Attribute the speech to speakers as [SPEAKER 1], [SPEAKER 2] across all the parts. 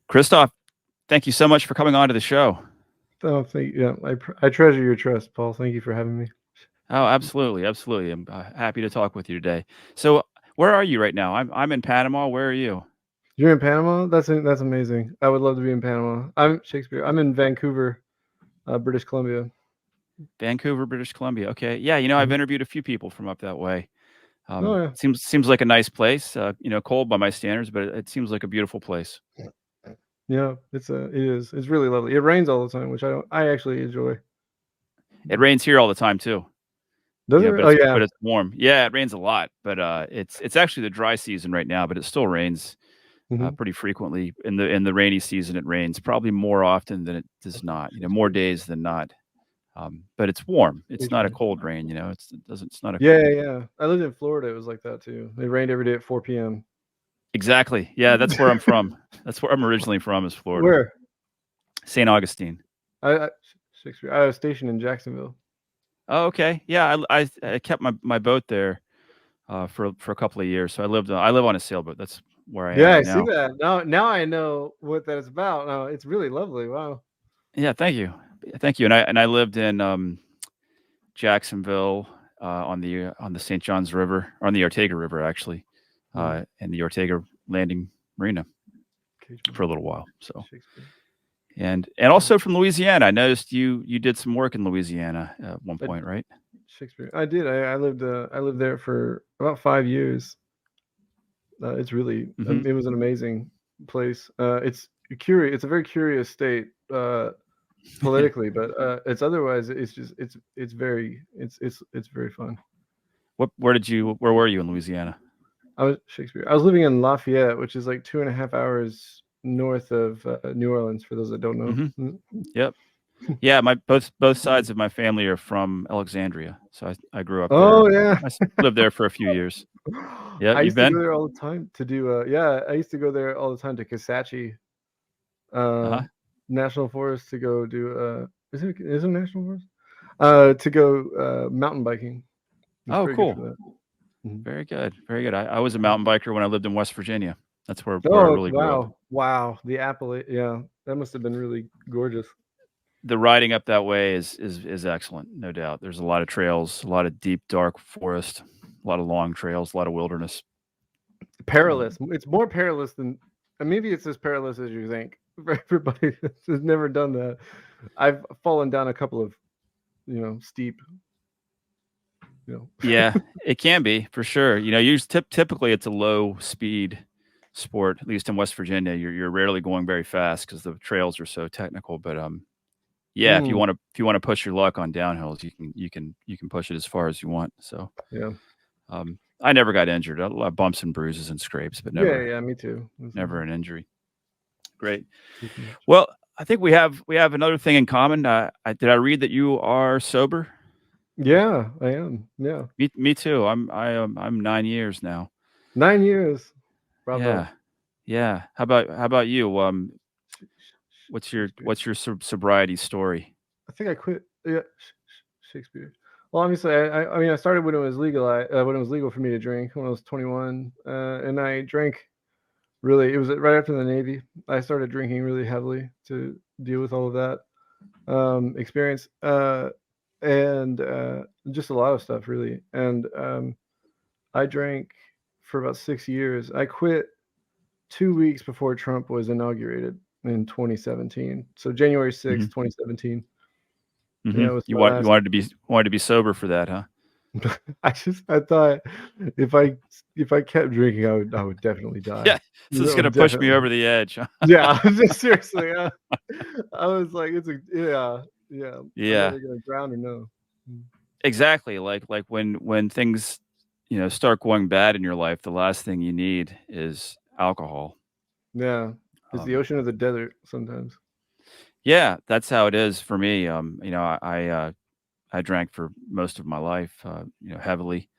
[SPEAKER 1] Kristof, thank you so much for coming on to the show.
[SPEAKER 2] Oh, thank you. Yeah, I treasure your trust, Paul. Thank you for having me.
[SPEAKER 1] Oh, absolutely, absolutely. I'm happy to talk with you today. So, where are you right now? I'm in Panama. Where are you?
[SPEAKER 2] You're in Panama? That's amazing. I would love to be in Panama. I'm Shakespeare. I'm in Vancouver, British Columbia.
[SPEAKER 1] Vancouver, British Columbia. Okay, yeah. I've
[SPEAKER 2] Mhm.
[SPEAKER 1] interviewed a few people from up that way.
[SPEAKER 2] Oh yeah,
[SPEAKER 1] Seems like a nice place. Cold by my standards, but it seems like a beautiful place.
[SPEAKER 2] yeah. It is. It's really lovely. It rains all the time, which I don't. I actually enjoy.
[SPEAKER 1] It rains here all the time too.
[SPEAKER 2] Does it?
[SPEAKER 1] But
[SPEAKER 2] Oh
[SPEAKER 1] it's
[SPEAKER 2] yeah.
[SPEAKER 1] but it's warm. Yeah, it rains a lot, but it's actually the dry season right now, but it still rains
[SPEAKER 2] hmm
[SPEAKER 1] pretty frequently. In the rainy season, it rains probably more often than it does not. More
[SPEAKER 2] Shakespeare.
[SPEAKER 1] days than not. But it's warm. It's not a
[SPEAKER 2] Shakespeare.
[SPEAKER 1] cold rain. It's not a
[SPEAKER 2] Yeah, yeah, yeah. I lived in Florida. It was like that too. It rained every day at 4 p.m.
[SPEAKER 1] exactly. Yeah, that's where I'm from. That's where I'm originally from, is Florida,
[SPEAKER 2] Where?
[SPEAKER 1] St. Augustine.
[SPEAKER 2] I Shakespeare. I was stationed in Jacksonville.
[SPEAKER 1] Oh, okay. Yeah, I kept my boat there for a couple of years. So I live on a sailboat. That's where I am
[SPEAKER 2] Yeah, I
[SPEAKER 1] right
[SPEAKER 2] see
[SPEAKER 1] now.
[SPEAKER 2] that. Now I know what that is about. Now it's really lovely. Wow.
[SPEAKER 1] Yeah, thank you. And I lived in Jacksonville on the St. Johns River, on the Ortega River actually,
[SPEAKER 2] Mm.
[SPEAKER 1] in the Ortega Landing Marina
[SPEAKER 2] Cage
[SPEAKER 1] for a
[SPEAKER 2] Bird,
[SPEAKER 1] little while. So
[SPEAKER 2] Shakespeare.
[SPEAKER 1] and also from Louisiana. I noticed you did some work in Louisiana at one
[SPEAKER 2] I,
[SPEAKER 1] point, right?
[SPEAKER 2] Shakespeare. I did. I lived there for about 5 years. It's really
[SPEAKER 1] Hmm.
[SPEAKER 2] it was an amazing place. It's curious. It's a very curious state politically, but it's otherwise it's just it's very fun.
[SPEAKER 1] Where were you in Louisiana?
[SPEAKER 2] I was Shakespeare. I was living in Lafayette, which is like 2.5 hours north of New Orleans. For those that don't know.
[SPEAKER 1] Hmm. Yep. Yeah, my both sides of my family are from Alexandria, so I grew up there.
[SPEAKER 2] Oh yeah.
[SPEAKER 1] Lived there for a few years. Yeah,
[SPEAKER 2] I
[SPEAKER 1] you've
[SPEAKER 2] used to go
[SPEAKER 1] been?
[SPEAKER 2] there all the time to do yeah, I used to go there all the time to Kisatchie uh
[SPEAKER 1] Uh-huh.
[SPEAKER 2] National Forest to go do is it National Forest? To go mountain biking. It's
[SPEAKER 1] Oh,
[SPEAKER 2] very good
[SPEAKER 1] cool.
[SPEAKER 2] for that. Mhm.
[SPEAKER 1] Very good. Very good. I was a mountain biker when I lived in West Virginia. That's where I
[SPEAKER 2] Oh
[SPEAKER 1] really grew up.
[SPEAKER 2] wow. Wow. The yeah. That must have been really gorgeous.
[SPEAKER 1] The riding up that way is excellent, no doubt. There's a lot of trails, a lot of deep, dark forest, a lot of long trails, a lot of wilderness.
[SPEAKER 2] Perilous. It's more perilous than maybe it's as perilous as you think for everybody who's never done that. I've fallen down a couple of, steep,
[SPEAKER 1] Yeah, it can be for sure. Typically it's a low speed sport, at least in West Virginia. You're rarely going very fast because the trails are so technical. But yeah,
[SPEAKER 2] Mm,
[SPEAKER 1] if you want to push your luck on downhills, you can push it as far as you want. So
[SPEAKER 2] yeah.
[SPEAKER 1] I never got injured. A lot of bumps and bruises and scrapes, but
[SPEAKER 2] Yeah,
[SPEAKER 1] never
[SPEAKER 2] yeah, me too. That's
[SPEAKER 1] never
[SPEAKER 2] awesome.
[SPEAKER 1] an injury. Great.
[SPEAKER 2] Thank you much.
[SPEAKER 1] Well, I think we have another thing in common. Did I read that you are sober?
[SPEAKER 2] Yeah, I am. Yeah.
[SPEAKER 1] Me too. I'm 9 years now.
[SPEAKER 2] 9 years.
[SPEAKER 1] Yeah,
[SPEAKER 2] Bravo.
[SPEAKER 1] yeah. How about you?
[SPEAKER 2] Shakespeare.
[SPEAKER 1] What's your sobriety story?
[SPEAKER 2] I think I quit. Yeah, Shakespeare. Well, obviously, I mean, I started when it was legal. When it was legal for me to drink when I was 21, and I drank really. It was right after the Navy. I started drinking really heavily to deal with all of that experience, and just a lot of stuff really. And I drank for about 6 years. I quit 2 weeks before Trump was inaugurated in 2017. So January 6th,
[SPEAKER 1] Hmm.
[SPEAKER 2] 2017.
[SPEAKER 1] Hmm.
[SPEAKER 2] Yeah, it was
[SPEAKER 1] You
[SPEAKER 2] my
[SPEAKER 1] want you
[SPEAKER 2] last.
[SPEAKER 1] wanted to be sober for that, huh?
[SPEAKER 2] I thought if I if I kept drinking, I would definitely die.
[SPEAKER 1] Yeah, this is
[SPEAKER 2] That would
[SPEAKER 1] gonna push me
[SPEAKER 2] definitely.
[SPEAKER 1] over the edge. Huh?
[SPEAKER 2] Yeah, just seriously. I was like, yeah. I'm
[SPEAKER 1] Yeah,
[SPEAKER 2] either gonna drown or no. Mm.
[SPEAKER 1] exactly. Like when things start going bad in your life, the last thing you need is alcohol.
[SPEAKER 2] Yeah, it's the
[SPEAKER 1] Um,
[SPEAKER 2] ocean of the desert sometimes.
[SPEAKER 1] yeah, that's how it is for me. I drank for most of my life, heavily,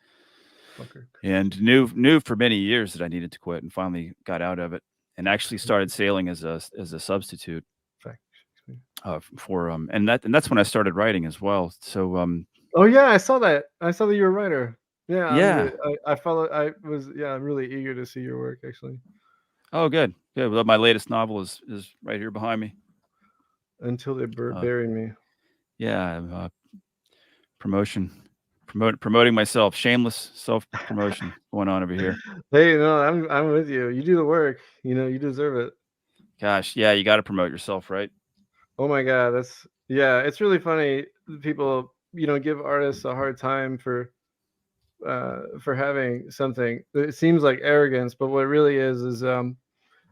[SPEAKER 2] Fucker.
[SPEAKER 1] and knew for many years that I needed to quit, and finally got out of it, and actually started sailing as a substitute
[SPEAKER 2] Fact.
[SPEAKER 1] for and that's when I started writing as well. So
[SPEAKER 2] Oh yeah, I saw that. I saw that you're a writer. Yeah,
[SPEAKER 1] yeah,
[SPEAKER 2] I follow. I was I'm really eager to see your work actually.
[SPEAKER 1] Oh, good, good. Well, my latest novel is right here behind me.
[SPEAKER 2] Until they
[SPEAKER 1] Uh,
[SPEAKER 2] bury me.
[SPEAKER 1] yeah, I'm, promotion, promoting myself. Shameless self promotion going on over here.
[SPEAKER 2] Hey, no, I'm with you. You do the work. You deserve it.
[SPEAKER 1] Gosh, yeah, you got to promote yourself, right?
[SPEAKER 2] Oh my God, yeah. It's really funny. People, give artists a hard time for having something. It seems like arrogance, but what it really is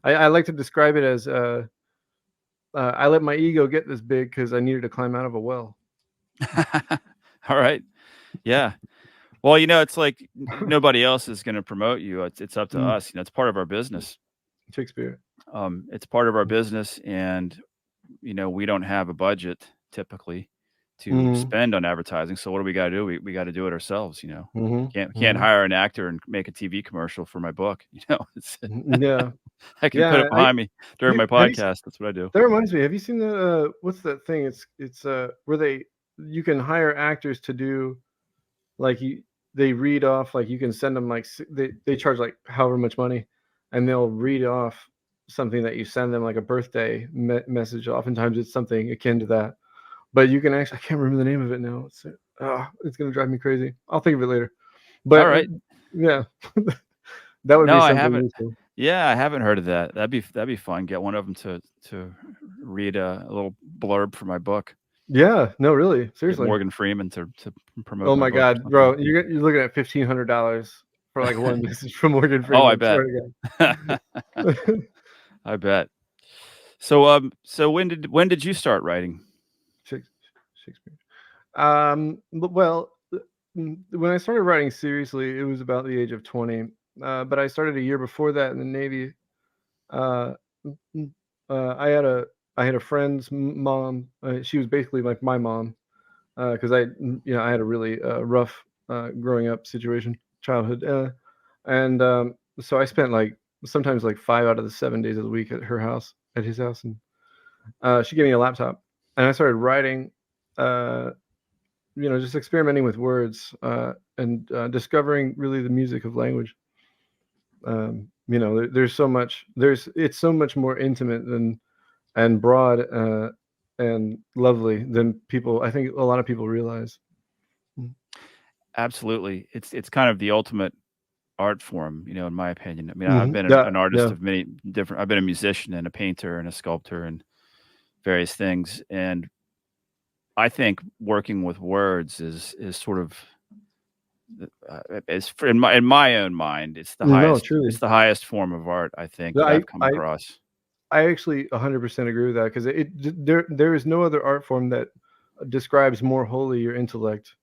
[SPEAKER 2] I like to describe it as I let my ego get this big because I needed to climb out of a well.
[SPEAKER 1] All right. Yeah. Well, it's like nobody else is going to promote you. It's up to
[SPEAKER 2] Mm,
[SPEAKER 1] us. It's part of our business.
[SPEAKER 2] Shakespeare.
[SPEAKER 1] It's part of our business, and we don't have a budget typically to
[SPEAKER 2] Mm,
[SPEAKER 1] spend on advertising. So what do we got to do? We got to do it ourselves.
[SPEAKER 2] mm-hmm,
[SPEAKER 1] Can't
[SPEAKER 2] mm-hmm.
[SPEAKER 1] hire an actor and make a TV commercial for my book. It's
[SPEAKER 2] Yeah,
[SPEAKER 1] I can put
[SPEAKER 2] yeah.
[SPEAKER 1] it behind me during my
[SPEAKER 2] Have you?
[SPEAKER 1] podcast. That's what I do.
[SPEAKER 2] That reminds me. Have you seen the what's that thing? It's where you can hire actors to do like they read off, like you can send them like they charge like however much money, and they'll read off something that you send them, like a birthday message. Oftentimes it's something akin to that, but you can actually, I can't remember the name of it now. It's gonna drive me crazy. I'll think of it later.
[SPEAKER 1] All
[SPEAKER 2] But
[SPEAKER 1] right.
[SPEAKER 2] yeah, that would
[SPEAKER 1] No,
[SPEAKER 2] be
[SPEAKER 1] I
[SPEAKER 2] something
[SPEAKER 1] haven't.
[SPEAKER 2] useful.
[SPEAKER 1] Yeah, I haven't heard of that. That'd be fun. Get one of them to read a little blurb for my book.
[SPEAKER 2] Yeah, no, really,
[SPEAKER 1] Get
[SPEAKER 2] seriously.
[SPEAKER 1] Morgan Freeman to promote
[SPEAKER 2] Oh
[SPEAKER 1] my
[SPEAKER 2] my
[SPEAKER 1] book or
[SPEAKER 2] God,
[SPEAKER 1] something.
[SPEAKER 2] bro, you're looking at $1,500 for like one message from Morgan
[SPEAKER 1] Oh, I
[SPEAKER 2] Freeman.
[SPEAKER 1] bet.
[SPEAKER 2] Swear to God.
[SPEAKER 1] I bet. So when did you start writing?
[SPEAKER 2] Shakespeare. Well, when I started writing seriously, it was about the age of 20. But I started a year before that in the Navy. Uh, mm, mm, I had a friend's mom. She was basically like my mom because I had a really rough growing up situation, childhood, and so I spent like sometimes like 5 out of the 7 days of the week at her house, at his house, and she gave me a laptop, and I started writing. Uh, just experimenting with words and discovering really the music of language. There's so much. It's so much more intimate than and broad and lovely than people. I think a lot of people realize. Mm.
[SPEAKER 1] Absolutely. It's kind of the ultimate art form, in my opinion. I mean, I've
[SPEAKER 2] Mhm.
[SPEAKER 1] been
[SPEAKER 2] Yeah,
[SPEAKER 1] an artist
[SPEAKER 2] yeah.
[SPEAKER 1] of many different. I've been a musician and a painter and a sculptor and various things, and I think working with words is sort of in my own mind, it's the
[SPEAKER 2] No,
[SPEAKER 1] highest
[SPEAKER 2] truly.
[SPEAKER 1] it's the highest form of art I think
[SPEAKER 2] Yeah,
[SPEAKER 1] that I've come across.
[SPEAKER 2] I actually 100% agree with that because there is no other art form that describes more wholly your intellect,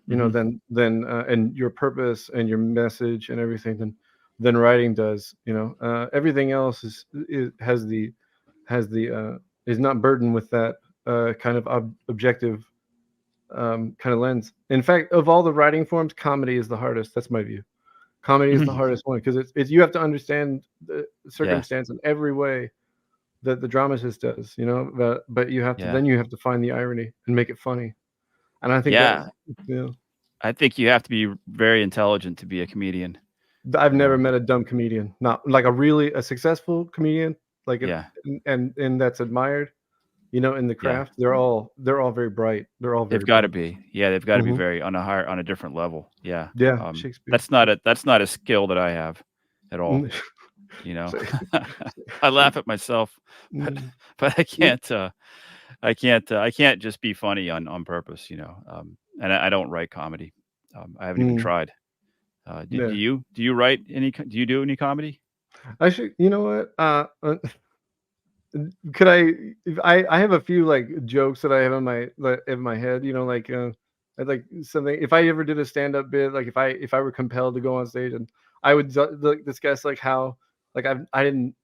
[SPEAKER 1] Mhm.
[SPEAKER 2] than and your purpose and your message and everything than writing does. Everything else is not burdened with that kind of objective kind of lens. In fact, of all the writing forms, comedy is the hardest. That's my view. Comedy is the hardest one because it's you have to understand the
[SPEAKER 1] Yeah,
[SPEAKER 2] circumstance in every way that the dramatist does. But
[SPEAKER 1] yeah,
[SPEAKER 2] you have to find the irony and make it funny. And I think
[SPEAKER 1] yeah.
[SPEAKER 2] that's yeah.
[SPEAKER 1] I think you have to be very intelligent to be a comedian,
[SPEAKER 2] I've
[SPEAKER 1] you
[SPEAKER 2] never
[SPEAKER 1] know?
[SPEAKER 2] met a dumb comedian. Not like a successful comedian, like
[SPEAKER 1] Yeah,
[SPEAKER 2] and that's admired. In the
[SPEAKER 1] yeah.
[SPEAKER 2] craft, they're all very bright. They're all
[SPEAKER 1] They've
[SPEAKER 2] very
[SPEAKER 1] gotta
[SPEAKER 2] bright.
[SPEAKER 1] be. Yeah, they've gotta be
[SPEAKER 2] Hmm.
[SPEAKER 1] very on a different level. Yeah.
[SPEAKER 2] Yeah, Shakespeare.
[SPEAKER 1] That's not a skill that I have at all,
[SPEAKER 2] Mm.
[SPEAKER 1] you know?
[SPEAKER 2] So-
[SPEAKER 1] I laugh at myself, but
[SPEAKER 2] mm.
[SPEAKER 1] but I can't just be funny on purpose, and I don't write comedy. I haven't even
[SPEAKER 2] Mm.
[SPEAKER 1] tried. Do
[SPEAKER 2] Yeah.
[SPEAKER 1] you write do you do any comedy?
[SPEAKER 2] I should. You know what? Could I? I have a few like jokes that I have in my head. I'd like something. If I ever did a stand up bit, like if I were compelled to go on stage, and I would like discuss like how like I didn't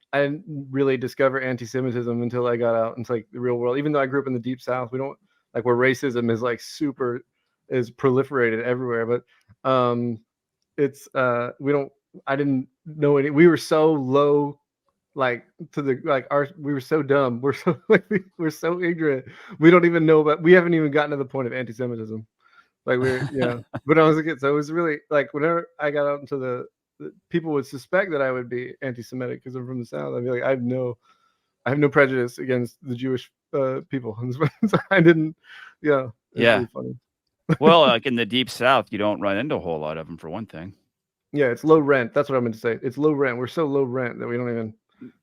[SPEAKER 2] really discover anti-Semitism until I got out into like the real world. Even though I grew up in the deep South, we don't like where racism is like super is proliferated everywhere. But it's we don't. I didn't know any. We were so low like to the like our we were so dumb. We're so like we're so ignorant. We don't even know about we haven't even gotten to the point of anti-Semitism. Like we're yeah. When I was a kid. So it was really like whenever I got out into people would suspect that I would be anti-Semitic because I'm from the South. I'd be like, I have no prejudice against the Jewish people. So I didn't. Yeah, it's
[SPEAKER 1] Yeah.
[SPEAKER 2] really funny.
[SPEAKER 1] Well, like in the deep South, you don't run into a whole lot of them for one thing.
[SPEAKER 2] Yeah, it's low rent. That's what I meant to say. It's low rent. We're so low rent that we don't even.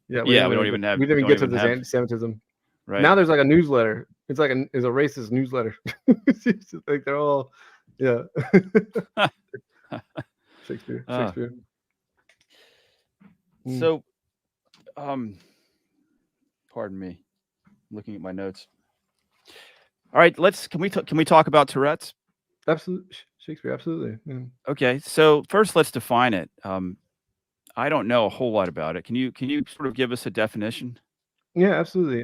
[SPEAKER 2] Yeah,
[SPEAKER 1] Yeah, we don't even
[SPEAKER 2] we didn't even get to this anti-Semitism.
[SPEAKER 1] right.
[SPEAKER 2] Now there's like a newsletter. It's like is a racist newsletter. It's just like they're all, yeah. Shakespeare.
[SPEAKER 1] Uh,
[SPEAKER 2] Mm.
[SPEAKER 1] so, pardon me, I'm looking at my notes. All right, can we talk about Tourette's?
[SPEAKER 2] Absolutely, Shakespeare. Absolutely. Yeah.
[SPEAKER 1] Okay, so first let's define it. I don't know a whole lot about it. Can you sort of give us a definition?
[SPEAKER 2] Yeah, absolutely.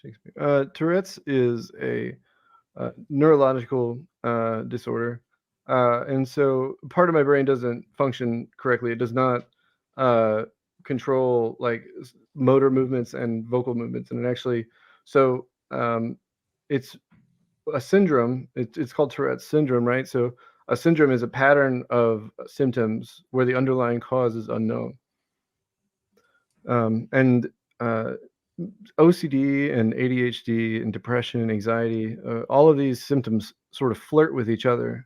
[SPEAKER 2] Shakespeare. Tourette's is a neurological disorder, and so part of my brain doesn't function correctly. It does not control like motor movements and vocal movements, and it actually so it's a syndrome. It's called Tourette's syndrome, right? So a syndrome is a pattern of symptoms where the underlying cause is unknown. And OCD and ADHD and depression and anxiety, all of these symptoms sort of flirt with each other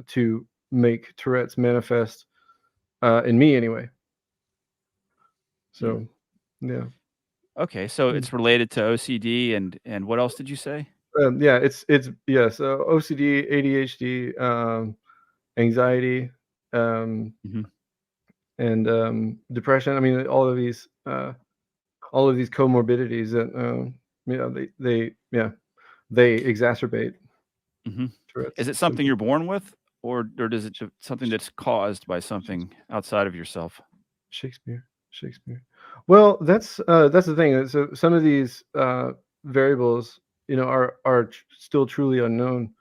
[SPEAKER 2] to make Tourette's manifest in me anyway. So, yeah.
[SPEAKER 1] Okay, so
[SPEAKER 2] Mm.
[SPEAKER 1] it's related to OCD and what else did you say?
[SPEAKER 2] Yeah, yeah. So OCD, ADHD, anxiety, um,
[SPEAKER 1] Mhm.
[SPEAKER 2] and depression. I mean, all of these comorbidities that you know they exacerbate
[SPEAKER 1] Mhm.
[SPEAKER 2] Tourette's
[SPEAKER 1] Is it something
[SPEAKER 2] symptoms.
[SPEAKER 1] you're born with, or does it something that's caused by something outside of yourself?
[SPEAKER 2] Shakespeare. Well, that's the thing. So some of these variables, are still truly unknown.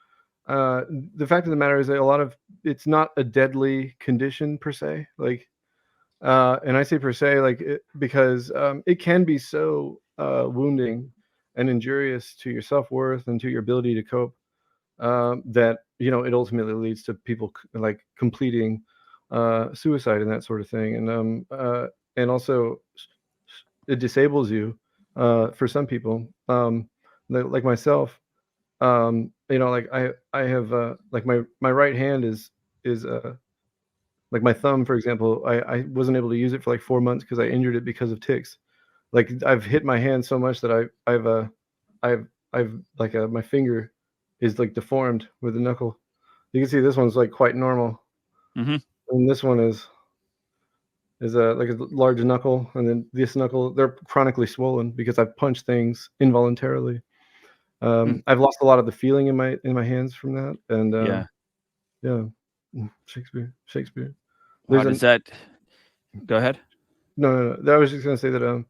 [SPEAKER 2] Uh, the fact of the matter is that it's not a deadly condition per se. Like, and I say per se, like because it can be so wounding and injurious to your self worth and to your ability to cope. That it ultimately leads to people like completing suicide and that sort of thing, and also it disables you for some people, like myself. Like I have like my right hand is like my thumb, for example. I wasn't able to use it for like 4 months because I injured it because of ticks. Like I've hit my hand so much that I've like my finger is like deformed with the knuckle. You can see this one's like quite normal,
[SPEAKER 1] Mhm.
[SPEAKER 2] and this one is a like a large knuckle, and then this knuckle they're chronically swollen because I've punched things involuntarily.
[SPEAKER 1] Hmm.
[SPEAKER 2] I've lost a lot of the feeling in my hands from that, and
[SPEAKER 1] Yeah.
[SPEAKER 2] yeah, Shakespeare.
[SPEAKER 1] Wow,
[SPEAKER 2] There's
[SPEAKER 1] does
[SPEAKER 2] an
[SPEAKER 1] that go ahead?
[SPEAKER 2] no. I was just gonna say that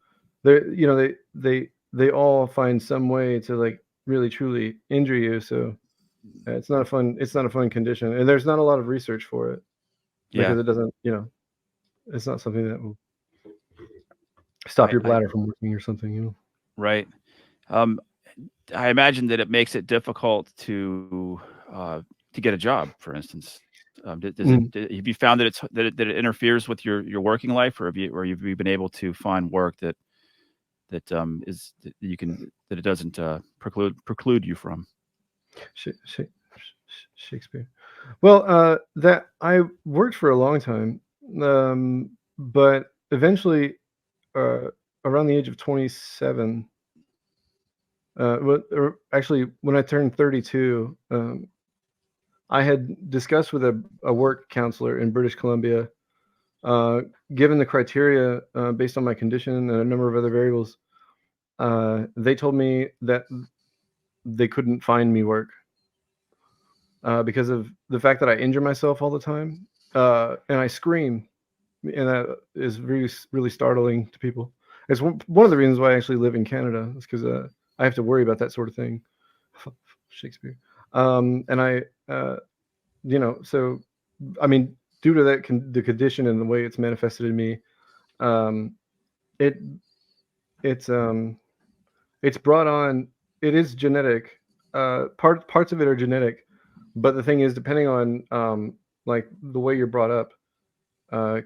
[SPEAKER 2] they all find some way to like really truly injure you. So it's not a fun condition, and there's not a lot of research for it
[SPEAKER 1] Yeah.
[SPEAKER 2] because it doesn't, it's not something that will stop your
[SPEAKER 1] I
[SPEAKER 2] bladder from working or something.
[SPEAKER 1] right. Um, I imagine that it makes it difficult to get a job, for instance.
[SPEAKER 2] Mm.
[SPEAKER 1] Have you found that that it interferes with your working life, or have you been able to find work that you can that it doesn't preclude you from?
[SPEAKER 2] Sh- sh- Shakespeare. Well, that I worked for a long time, but eventually, uh, around the age of 27, actually, when I turned 32, I had discussed with a work counselor in British Columbia, uh, given the criteria based on my condition and a number of other variables. They told me that they couldn't find me work because of the fact that I injure myself all the time, and I scream, and that is really really startling to people. It's one of the reasons why I actually live in Canada. Is because I have to worry about that sort of thing. Shakespeare, and so I mean, due to the condition and the way it's manifested in me, um, it it's it's brought on. It is genetic. Parts of it are genetic, but the thing is, depending on like the way you're brought up,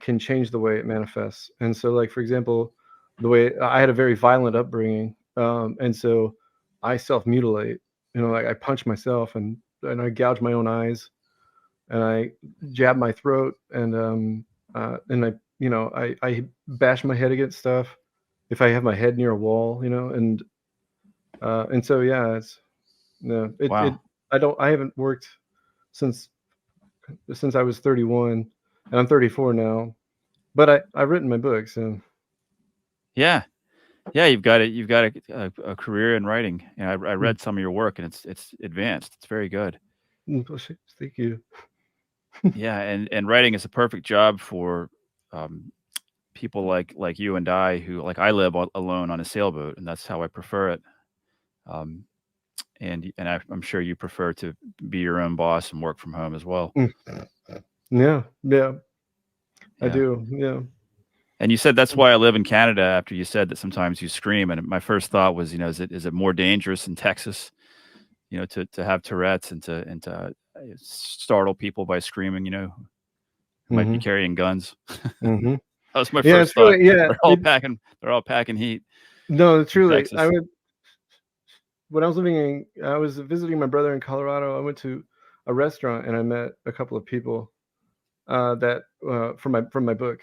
[SPEAKER 2] can change the way it manifests. And so, like for example, the way I had a very violent upbringing, and so I self mutilate. Like I punch myself and I gouge my own eyes, and I jab my throat, and I bash my head against stuff if I have my head near a wall, and so yeah, it's no, it
[SPEAKER 1] Wow.
[SPEAKER 2] I haven't worked since I was 31, and I'm 34 now, but I've written my book, so
[SPEAKER 1] Yeah. Yeah, you've got a career in writing. And I
[SPEAKER 2] mm,
[SPEAKER 1] read some of your work, and it's advanced. It's very good.
[SPEAKER 2] well, thank you.
[SPEAKER 1] Yeah, and writing is a perfect job for um, people like you and I, who like I live alone on a sailboat, and that's how I prefer it. Um, and I'm sure you prefer to be your own boss and work from home as well.
[SPEAKER 2] Mm, yeah, yeah, I
[SPEAKER 1] Yeah.
[SPEAKER 2] do, yeah.
[SPEAKER 1] And you said that's why I live in Canada. After you said that sometimes you scream, and my first thought was, is it more dangerous in Texas, to have Tourette's and to startle people by screaming, who might be
[SPEAKER 2] Mhm,
[SPEAKER 1] carrying guns.
[SPEAKER 2] mhm.
[SPEAKER 1] That was my
[SPEAKER 2] Yeah,
[SPEAKER 1] first
[SPEAKER 2] it's
[SPEAKER 1] thought.
[SPEAKER 2] really, yeah,
[SPEAKER 1] They're all packing heat
[SPEAKER 2] no,
[SPEAKER 1] in
[SPEAKER 2] truly,
[SPEAKER 1] Texas.
[SPEAKER 2] when I was visiting my brother in Colorado. I went to a restaurant and I met a couple of people, that from my book,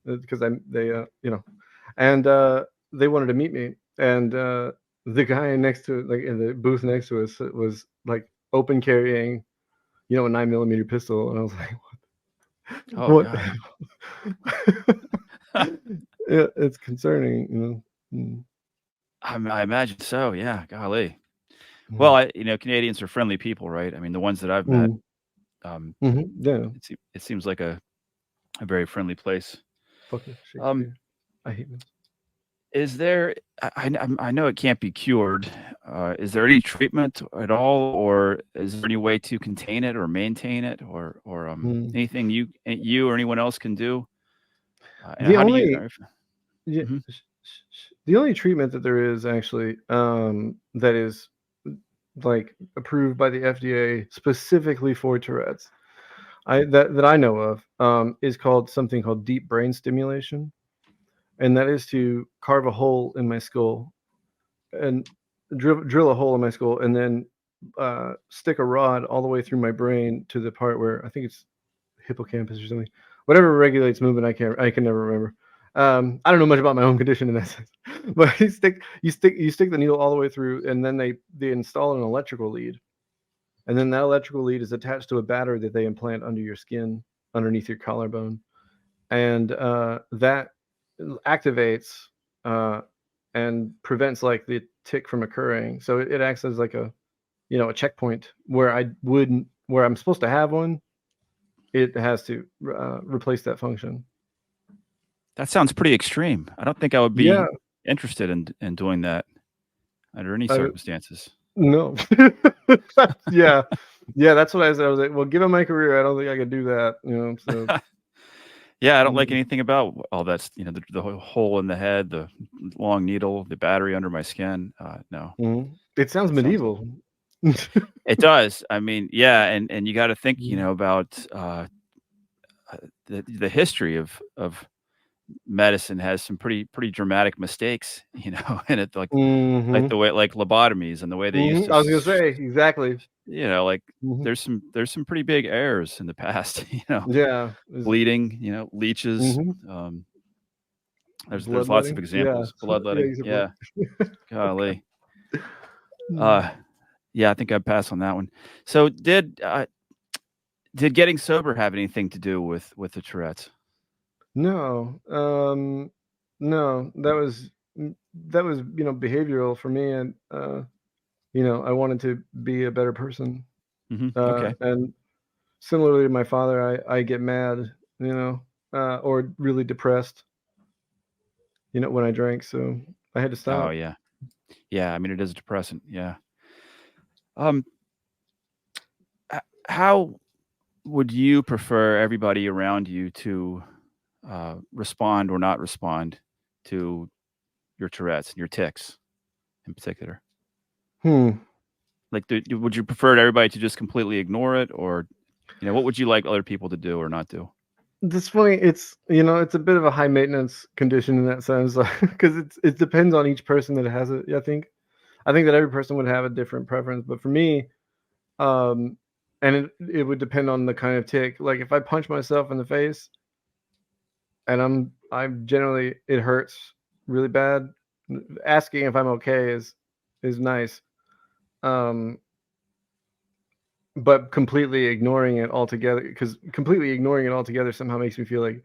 [SPEAKER 2] because and they wanted to meet me, and the guy next to, like in the booth next to us, was like open carrying, a 9mm pistol, and I was like,
[SPEAKER 1] Oh
[SPEAKER 2] what?
[SPEAKER 1] God.
[SPEAKER 2] Yeah, it's concerning. Mm,
[SPEAKER 1] I imagine so. Yeah. Golly. Well,
[SPEAKER 2] mm,
[SPEAKER 1] Canadians are friendly people, right? I mean, the ones that I've met,
[SPEAKER 2] mm,
[SPEAKER 1] um,
[SPEAKER 2] yeah.
[SPEAKER 1] it seems like a very friendly place.
[SPEAKER 2] Fuck
[SPEAKER 1] Um,
[SPEAKER 2] Shakespeare. I hate this.
[SPEAKER 1] is there? I know it can't be cured. Is there any treatment at all, or is there any way to contain it or maintain it, or
[SPEAKER 2] Mm.
[SPEAKER 1] anything you or anyone else can do? And
[SPEAKER 2] The
[SPEAKER 1] how do you?
[SPEAKER 2] only Yeah,
[SPEAKER 1] Mhm.
[SPEAKER 2] the only treatment that there is actually, that is like approved by the FDA specifically for Tourette's, that I know of, is called something called deep brain stimulation, and that is to carve a hole in my skull and drill a hole in my skull, and then stick a rod all the way through my brain to the part where I think it's hippocampus or something, whatever regulates movement. I can never remember. I don't know much about my own condition in that sense, but you stick the needle all the way through, and then they install an electrical lead, and then that electrical lead is attached to a battery that they implant under your skin, underneath your collarbone, and that activates, uh, and prevents like the tick from occurring. So it acts as like a checkpoint where I'm supposed to have one. It has to replace that function.
[SPEAKER 1] That sounds pretty extreme. I don't think I would
[SPEAKER 2] Yeah,
[SPEAKER 1] be interested in doing that under any
[SPEAKER 2] I
[SPEAKER 1] circumstances.
[SPEAKER 2] no. Yeah. Yeah, that's what I said. I was like, "Well, given my career, I don't think I could do that," so,
[SPEAKER 1] Yeah, I don't like
[SPEAKER 2] mm,
[SPEAKER 1] anything about all that's, the hole in the head, the long needle, the battery under my skin. No,
[SPEAKER 2] mhm. It sounds
[SPEAKER 1] that sounds
[SPEAKER 2] medieval.
[SPEAKER 1] it does. I mean, yeah, and you gotta think,
[SPEAKER 2] Mhm.
[SPEAKER 1] about, the history of medicine has some pretty dramatic mistakes, in it, like
[SPEAKER 2] Mhm.
[SPEAKER 1] the way like lobotomies and the way they used
[SPEAKER 2] Mhm.
[SPEAKER 1] to
[SPEAKER 2] I was gonna say, exactly.
[SPEAKER 1] like,
[SPEAKER 2] Mhm.
[SPEAKER 1] there's some pretty big errors in the past,
[SPEAKER 2] Yeah. Is
[SPEAKER 1] bleeding, leeches,
[SPEAKER 2] Mhm.
[SPEAKER 1] um, there's lots of
[SPEAKER 2] Bloodletting? Yeah.
[SPEAKER 1] examples.
[SPEAKER 2] Yeah,
[SPEAKER 1] Bloodletting,
[SPEAKER 2] you said blood.
[SPEAKER 1] yeah, golly.
[SPEAKER 2] Mm.
[SPEAKER 1] Uh, yeah, I think I'd pass on that one. So did getting sober have anything to do with the Tourette's?
[SPEAKER 2] No, no, that was, behavioral for me, and, I wanted to be a better person,
[SPEAKER 1] Mhm, okay.
[SPEAKER 2] and similarly to my father, I get mad, or really depressed, when I drank, so I had to
[SPEAKER 1] Oh,
[SPEAKER 2] stop.
[SPEAKER 1] yeah. Yeah, I mean, it is a depressant, yeah. Um, h how would you prefer everybody around you to, respond or not respond to your Tourette's and your tics in particular?
[SPEAKER 2] Hmm.
[SPEAKER 1] Like, would you prefer everybody to just completely ignore it, or, what would you like other people to do or not do?
[SPEAKER 2] That's funny. It's it's a bit of a high maintenance condition in that sense, because it depends on each person that has it. I think that every person would have a different preference, but for me, um, and it would depend on the kind of tick. Like if I punch myself in the face, and I'm generally it hurts really bad. Asking if I'm okay is nice. Um, but completely ignoring it altogether, because completely ignoring it altogether somehow makes me feel like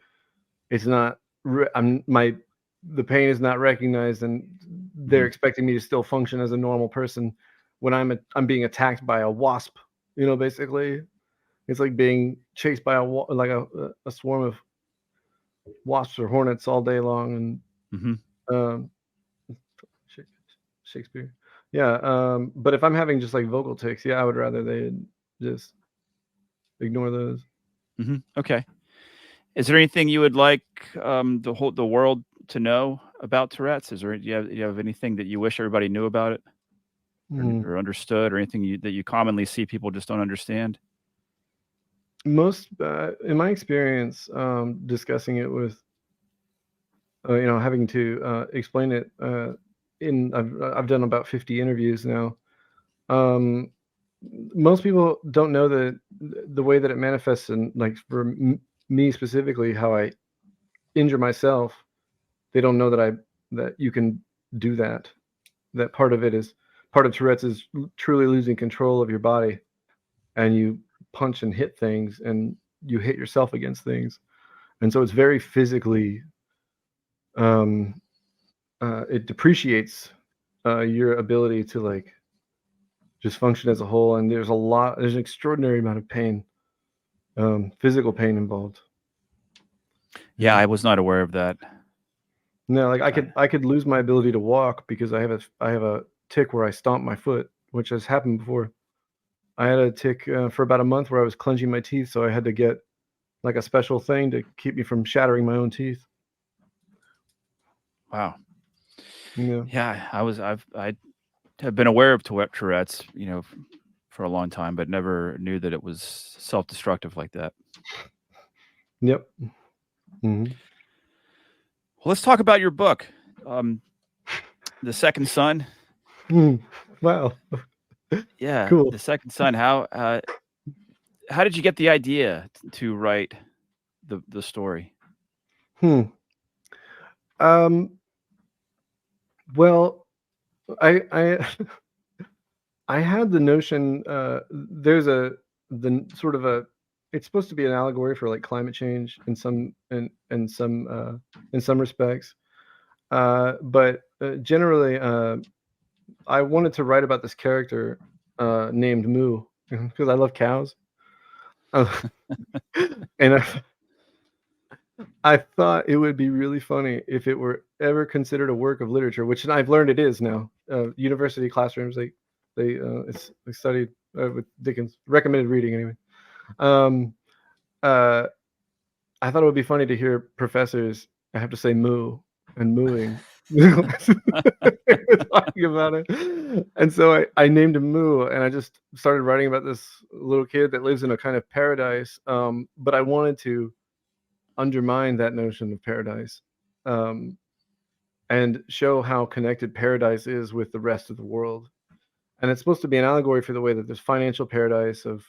[SPEAKER 2] it's not. The pain is not recognized, and they're
[SPEAKER 1] Mhm.
[SPEAKER 2] expecting me to still function as a normal person when I'm being attacked by a wasp. Basically, it's like being chased by like a swarm of wasps or hornets all day long, and
[SPEAKER 1] Mhm.
[SPEAKER 2] um, Shakespeare. Yeah, but if I'm having just like vocal tics, yeah, I would rather they just ignore those.
[SPEAKER 1] Mhm. Okay. Is there anything you would like, the world to know about Tourette's? Is there do you have anything that you wish everybody knew about it
[SPEAKER 2] Hmm.
[SPEAKER 1] or understood or anything that you commonly see people just don't understand?
[SPEAKER 2] Most, in my experience, discussing it with, having to explain it I've done about 50 interviews now. Um, Most people don't know that the way that it manifests, and like for me specifically, how I injure myself. They don't know that you can do that. That part of Tourette's is truly losing control of your body, and you punch and hit things, and you hit yourself against things, and so it's very physically. Um, it depreciates your ability to like just function as a whole, and there's an extraordinary amount of pain, physical pain involved.
[SPEAKER 1] Yeah,
[SPEAKER 2] Yeah.
[SPEAKER 1] I was not aware of that.
[SPEAKER 2] No, like
[SPEAKER 1] Uh,
[SPEAKER 2] I could lose my ability to walk because I have a tick where I stomp my foot, which has happened before. I had a tick for about a month where I was clenching my teeth, so I had to get like a special thing to keep me from shattering my own teeth.
[SPEAKER 1] wow.
[SPEAKER 2] Yeah.
[SPEAKER 1] Yeah, I have been aware of Tourette's, for a long time, but never knew that it was self-destructive like that.
[SPEAKER 2] Yep. Hmm.
[SPEAKER 1] Well, let's talk about your book, um, The Second Son.
[SPEAKER 2] Mm. Wow.
[SPEAKER 1] Yeah,
[SPEAKER 2] Cool.
[SPEAKER 1] The Second Son. How did you get the idea to write the story?
[SPEAKER 2] Hmm. Um. Well, I I had the notion. There's a sort of a. It's supposed to be an allegory for like climate change in some respects. But generally, I wanted to write about this character named Moo because I love cows. Uh, and I thought it would be really funny if it were ever considered a work of literature, which I've learned it is now. University classrooms, they studied with Dickens, recommended reading anyway. Um, uh, I thought it would be funny to hear professors have to say moo and mooing talking about it. And so I named him Moo, and I just started writing about this little kid that lives in a kind of paradise. But I wanted to undermine that notion of paradise, um, and show how connected paradise is with the rest of the world. And it's supposed to be an allegory for the way that there's financial paradise of,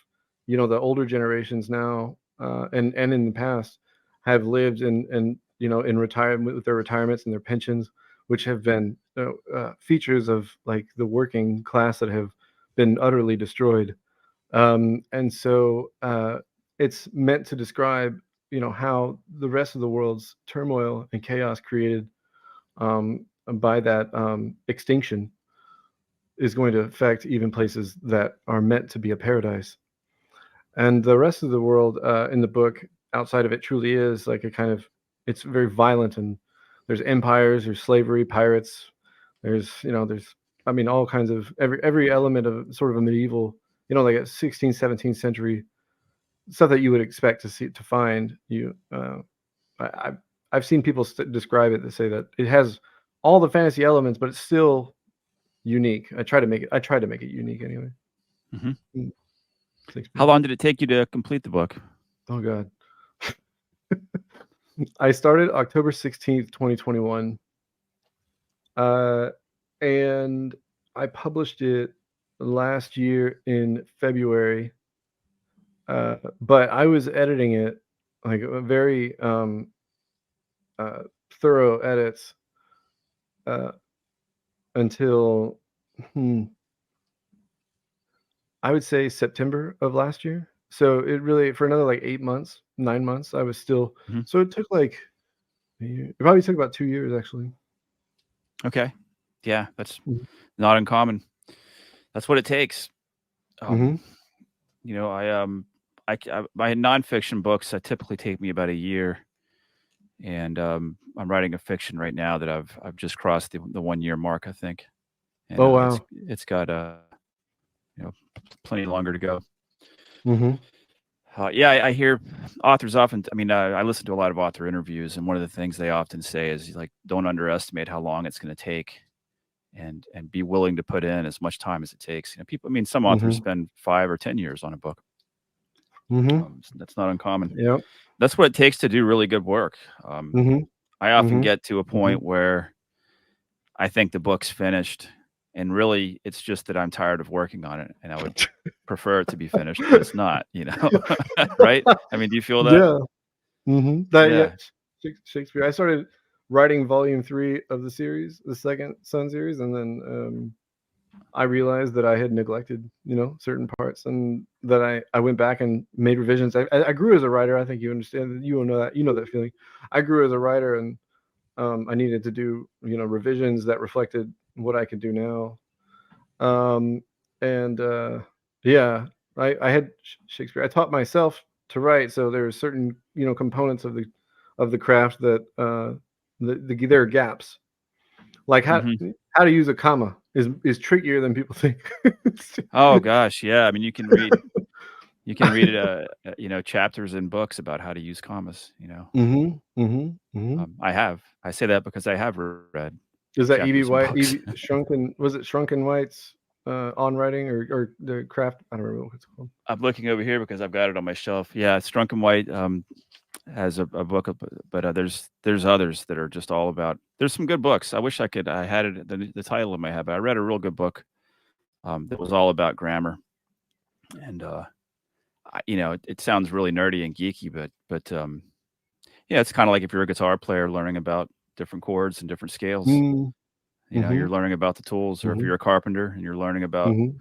[SPEAKER 2] the older generations now, and in the past have lived in retirement with their retirements and their pensions, which have been features of like the working class that have been utterly destroyed. And so it's meant to describe, how the rest of the world's turmoil and chaos created by that extinction is going to affect even places that are meant to be a paradise. And the rest of the world in the book, outside of it, truly is like a kind of, it's very violent, and there's empires, there's slavery, pirates, there's, I mean, all kinds of every element of sort of a medieval, like a 16th, 17th century stuff that you would expect to find. I've seen people describe it that say that it has all the fantasy elements, but it's still unique. I try to make it unique anyway.
[SPEAKER 1] Mhm.
[SPEAKER 2] Mm,
[SPEAKER 1] How
[SPEAKER 2] Shakespeare.
[SPEAKER 1] long did it take you to complete the book?
[SPEAKER 2] Oh God. I started October 16th, 2021. Uh, and I published it last year in February. But I was editing it like a very uh, thorough edits uh, until hmm, I would say September of last year. So it really for another like 8 months, 9 months, I was still.
[SPEAKER 1] Mhm.
[SPEAKER 2] So it took like it probably took about 2 years actually.
[SPEAKER 1] Okay. Yeah, that's
[SPEAKER 2] Mhm.
[SPEAKER 1] not uncommon. That's what it takes. Um,
[SPEAKER 2] Mhm.
[SPEAKER 1] you know, my nonfiction books typically take me about a year, and I'm writing a fiction right now that I've just crossed the 1 year mark, I think, and
[SPEAKER 2] Oh
[SPEAKER 1] it's
[SPEAKER 2] wow.
[SPEAKER 1] it's got you know plenty longer to go.
[SPEAKER 2] Mhm.
[SPEAKER 1] Yeah, I hear authors often. I mean, I listen to a lot of author interviews, and one of the things they often say is like, don't underestimate how long it's going to take, and be willing to put in as much time as it takes. People. I mean, some authors
[SPEAKER 2] Mhm.
[SPEAKER 1] spend 5 or 10 years on a book.
[SPEAKER 2] Mhm.
[SPEAKER 1] That's not uncommon.
[SPEAKER 2] Yep.
[SPEAKER 1] That's what it takes to do really good work. Um,
[SPEAKER 2] Mhm.
[SPEAKER 1] I often
[SPEAKER 2] Mhm.
[SPEAKER 1] get to a
[SPEAKER 2] Mhm.
[SPEAKER 1] point where I think the book's finished, and really, it's just that I'm tired of working on it, and I would prefer it to be finished, but it's not. Right? I mean, do you feel that?
[SPEAKER 2] Yeah. That yeah,
[SPEAKER 1] Yeah.
[SPEAKER 2] Shakespeare. I started writing volume 3 of the series, the second Sun series, and then I realized that I had neglected, certain parts, and that I went back and made revisions. I grew as a writer. I think you understand. You will know that. You know that feeling. I grew as a writer, and I needed to do revisions that reflected what I could do now. Um, and yeah, I had Shakespeare. I taught myself to write, so there are certain components of the craft that there are gaps. Like
[SPEAKER 1] Mhm.
[SPEAKER 2] how to use a comma is trickier than people think.
[SPEAKER 1] Oh gosh, yeah. I mean, you can read, chapters in books about how to use commas.
[SPEAKER 2] Mhm, mhm, mhm.
[SPEAKER 1] I have. I say that because I have read
[SPEAKER 2] Is that Evie
[SPEAKER 1] chapters in
[SPEAKER 2] White?
[SPEAKER 1] books.
[SPEAKER 2] Evie Shrunken? Was it Shrunken White's on writing or the craft? I don't remember what it's called.
[SPEAKER 1] I'm looking over here because I've got it on my shelf. Yeah, Strunk White, has a book, but there's others that are just all about. There's some good books. I wish I had it the title in my head, but I read a real good book, that was all about grammar, and, it sounds really nerdy and geeky, but yeah, it's kinda like if you're a guitar player learning about different chords and different scales.
[SPEAKER 2] Mm,
[SPEAKER 1] You're
[SPEAKER 2] mhm,
[SPEAKER 1] learning about the tools, or if
[SPEAKER 2] mhm,
[SPEAKER 1] you're a carpenter and you're learning about,
[SPEAKER 2] mhm.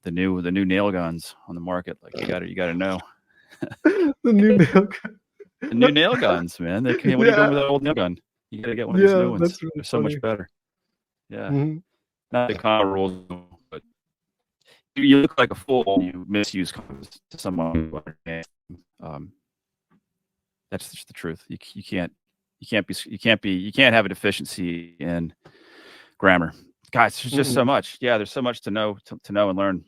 [SPEAKER 1] the new nail guns on the market, like, you gotta know.
[SPEAKER 2] The new nail
[SPEAKER 1] The new
[SPEAKER 2] gun.
[SPEAKER 1] nail guns, man, they can what are you doing
[SPEAKER 2] Yeah,
[SPEAKER 1] with that old nail gun? You gotta get one of these
[SPEAKER 2] yeah,
[SPEAKER 1] new ones.
[SPEAKER 2] that's really
[SPEAKER 1] They're so much
[SPEAKER 2] funny.
[SPEAKER 1] better. Yeah.
[SPEAKER 2] Mhm.
[SPEAKER 1] Not the common rules, but you look like a fool when you misuse compass to someone who understands. Um, that's just the truth. You can't have a deficiency in grammar. Guys, there's just so
[SPEAKER 2] Mm-mm.
[SPEAKER 1] much. Yeah, there's so much to know and learn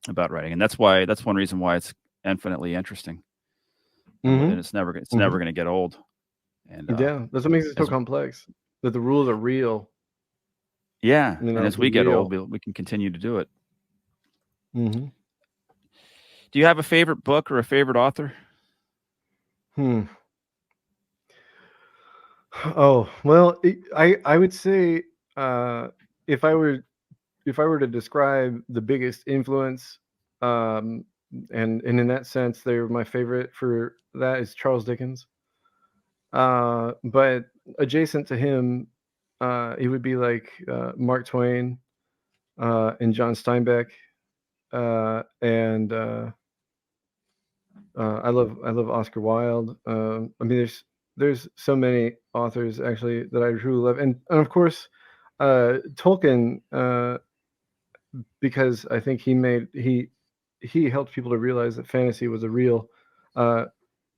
[SPEAKER 1] about writing, and that's one reason why it's infinitely interesting, and
[SPEAKER 2] Mhm,
[SPEAKER 1] it's never
[SPEAKER 2] mhm.
[SPEAKER 1] gonna get old. And
[SPEAKER 2] Yeah, that's what makes it so
[SPEAKER 1] as
[SPEAKER 2] complex. That the rules are real,
[SPEAKER 1] yeah, and as
[SPEAKER 2] they're
[SPEAKER 1] we get old,
[SPEAKER 2] real.
[SPEAKER 1] we can continue to do it.
[SPEAKER 2] Mhm.
[SPEAKER 1] Do you have a favorite book or a favorite author?
[SPEAKER 2] Hmm. Oh, well, I would say, uh, if I were if I were to describe the biggest influence, um, and in that sense, they're my favorite for that is Charles Dickens. But adjacent to him, it would be like Mark Twain and John Steinbeck, and I love Oscar Wilde. I mean, there's so many authors actually that I truly love, and of course, Tolkien, because I think he helped people to realize that fantasy was a real, uh,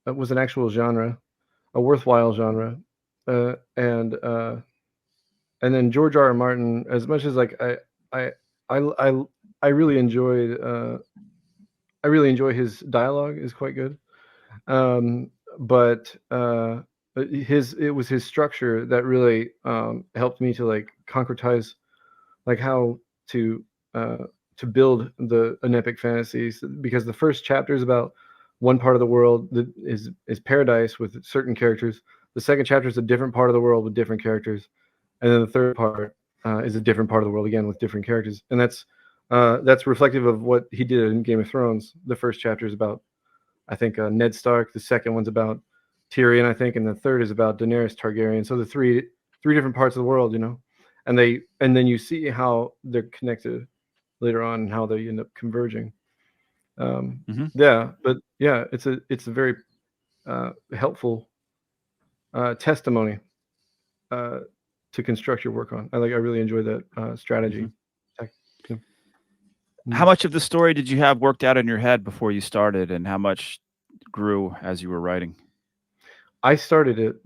[SPEAKER 2] was an actual genre, a worthwhile genre, and then George R. R. Martin. As much as like I I I I really enjoyed I really enjoy his dialogue is quite good. But his it was his structure that really helped me to like concretize like how to uh, to build an epic fantasy because the first chapter is about one part of the world that is paradise with certain characters. The second chapter is a different part of the world with different characters, and then the third part is a different part of the world again with different characters, and that's reflective of what he did in Game of Thrones. The first chapter is about, I think, Ned Stark. The second one's about Tyrion, I think, and the third is about Daenerys Targaryen. So the three different parts of the world, and then you see how they're connected later on and how they end up converging.
[SPEAKER 1] Hmm.
[SPEAKER 2] Yeah, but yeah, it's a very helpful testimony uh, to construct your work on. I really enjoy that
[SPEAKER 1] Hmm.
[SPEAKER 2] strategy. Yeah.
[SPEAKER 1] How
[SPEAKER 2] Mm.
[SPEAKER 1] much of the story did you have worked out in your head before you started, and how much grew as you were writing?
[SPEAKER 2] I just started it.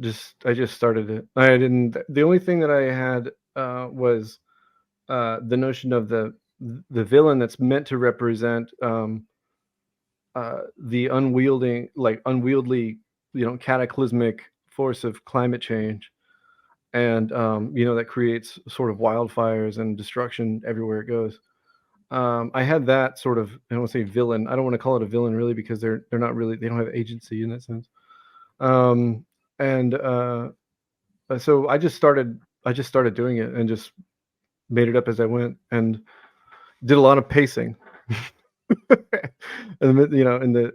[SPEAKER 2] I didn't. The only thing that I had was the notion of the villain that's meant to represent the unwieldy, cataclysmic force of climate change, and that creates sort of wildfires and destruction everywhere it goes. I had that sort of, I don't want to say villain. I don't want to call it a villain really because they're not really, they don't have agency in that sense. Um, and so I just started doing it and just made it up as I went and did a lot of pacing. And in the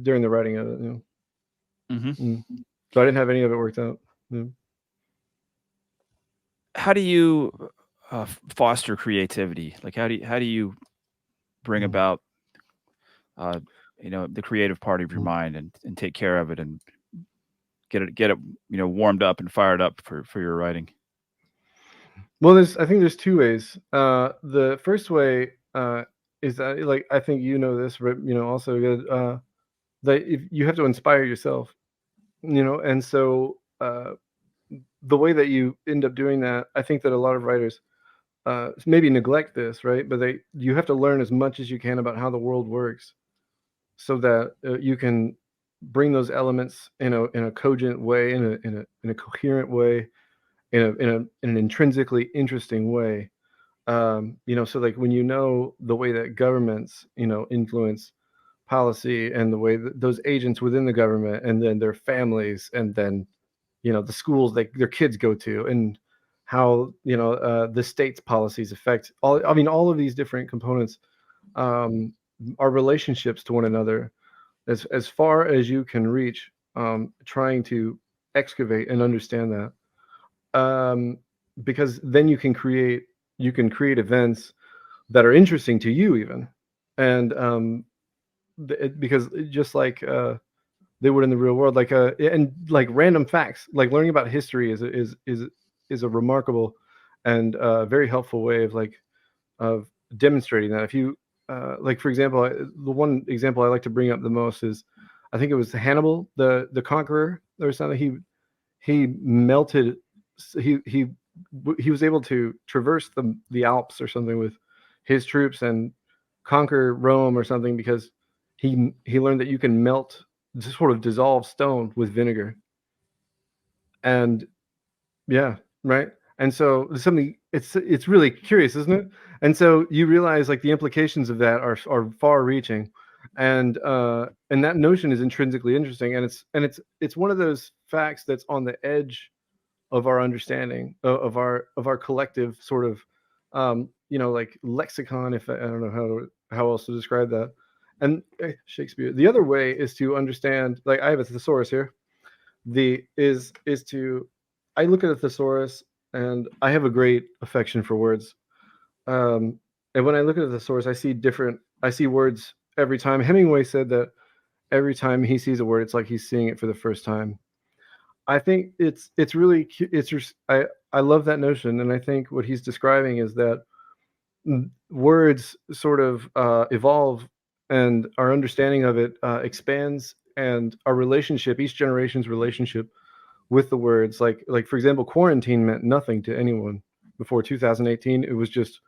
[SPEAKER 2] during the writing of it.
[SPEAKER 1] Hmm.
[SPEAKER 2] Mm. So I didn't have any of it worked out. Yeah.
[SPEAKER 1] How do you foster creativity? Like, how do you bring
[SPEAKER 2] Mm.
[SPEAKER 1] about uh, the creative part of your
[SPEAKER 2] Mm.
[SPEAKER 1] mind, and take care of it, and get it warmed up and fired up for your writing?
[SPEAKER 2] Well, I think there's two ways. The first way is that, like, I think you know this, but also good, that if you have to inspire yourself, and so the way that you end up doing that, I think that a lot of writers maybe neglect this, right? But you have to learn as much as you can about how the world works, so that you can bring those elements in a cogent way, in a coherent way, in an intrinsically interesting way. So like when the way that governments influence policy, and the way that those agents within the government, and then their families, and then the schools their kids go to, and how the state's policies affect all of these different components, um, are relationships to one another, as far as you can reach, trying to excavate and understand that, because then you can create events that are interesting to you even, and because just like they would in the real world, like and like random facts, like learning about history is a remarkable and very helpful way of demonstrating that. If you like, for example, the one example I like to bring up the most is, I think it was Hannibal, the conqueror or something. He melted. He was able to traverse the Alps or something with his troops and conquer Rome or something, because he learned that you can melt, just sort of dissolve stone with vinegar. And yeah, right. And so there's something, it's really curious, isn't it? And so you realize, like, the implications of that are far reaching, and that notion is intrinsically interesting, and it's one of those facts that's on the edge of our understanding of our collective sort of like lexicon, if I don't know how else to describe that. And Shakespeare, the other way is to understand, like, I have a thesaurus here, the is to I look at a thesaurus, and I have a great affection for words. um and when I look at a thesaurus, I see words every time. Hemingway said that every time he sees a word, it's like he's seeing it for the first time. I think it's really I love that notion, and I think what he's describing is that words sort of evolve, and our understanding of it expands, and our relationship, each generation's relationship with the words, like for example, quarantine meant nothing to anyone before 2018. It was just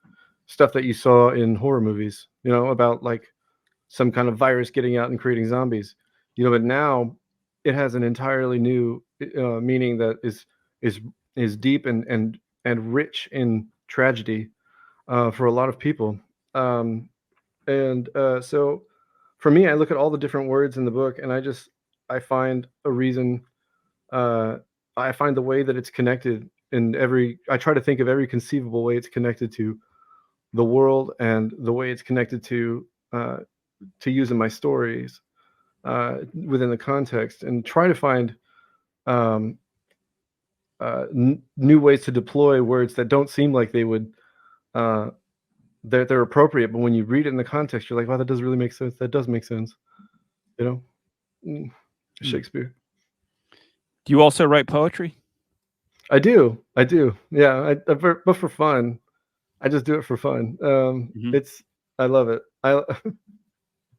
[SPEAKER 2] stuff that you saw in horror movies, about like some kind of virus getting out and creating zombies. But now it has an entirely new meaning that is is deep and rich in tragedy for a lot of people. And so for me, I look at all the different words in the book, and I find a reason. Uh, I find the way that it's connected in every. I try to think of every conceivable way it's connected to the world and the way it's connected uh, to use in my stories within the context, and try to find um, new ways to deploy words that don't seem like they would. Uh, they're appropriate, but when you read it in the context, you're like, wow, that does really make sense. That does make sense. You know, Mm,
[SPEAKER 1] Mm.
[SPEAKER 2] Shakespeare.
[SPEAKER 1] Do you also write poetry?
[SPEAKER 2] I do. I do. Yeah. But for fun, I just do it for fun.
[SPEAKER 1] Hmm.
[SPEAKER 2] It's I love it. Yeah.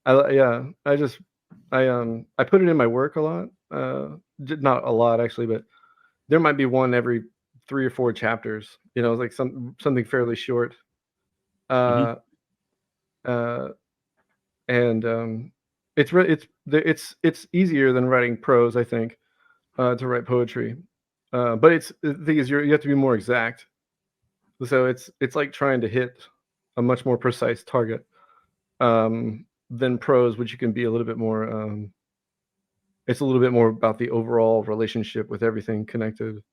[SPEAKER 2] I put it in my work a lot. Not a lot actually, but there might be one every 3 or 4 chapters. Like something fairly short.
[SPEAKER 1] Hmm.
[SPEAKER 2] Uh, uh, and it's easier than writing prose, I think, to write poetry. But the thing is, you have to be more exact. So it's like trying to hit a much more precise target than prose, which you can be a little bit more. It's a little bit more about the overall relationship with everything connected.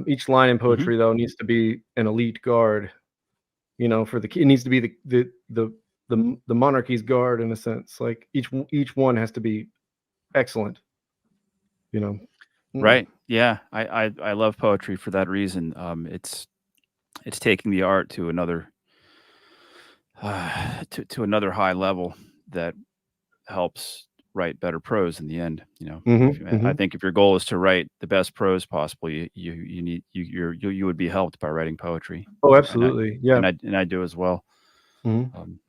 [SPEAKER 2] Each line in
[SPEAKER 1] Hmm.
[SPEAKER 2] poetry, though, needs to be an elite guard. For it needs to be the monarchy's guard in a sense. Like each one has to be excellent. You know. Mm.
[SPEAKER 1] Right. Yeah. I love poetry for that reason. It's taking the art to another to another high level that helps write better prose in the end.
[SPEAKER 2] Mhm.
[SPEAKER 1] I
[SPEAKER 2] Mhm.
[SPEAKER 1] think if your goal is to write the best prose possible, you would be helped by writing poetry,
[SPEAKER 2] Oh,
[SPEAKER 1] and I
[SPEAKER 2] absolutely. Yeah.
[SPEAKER 1] and I do as well.
[SPEAKER 2] Mhm.
[SPEAKER 1] Um,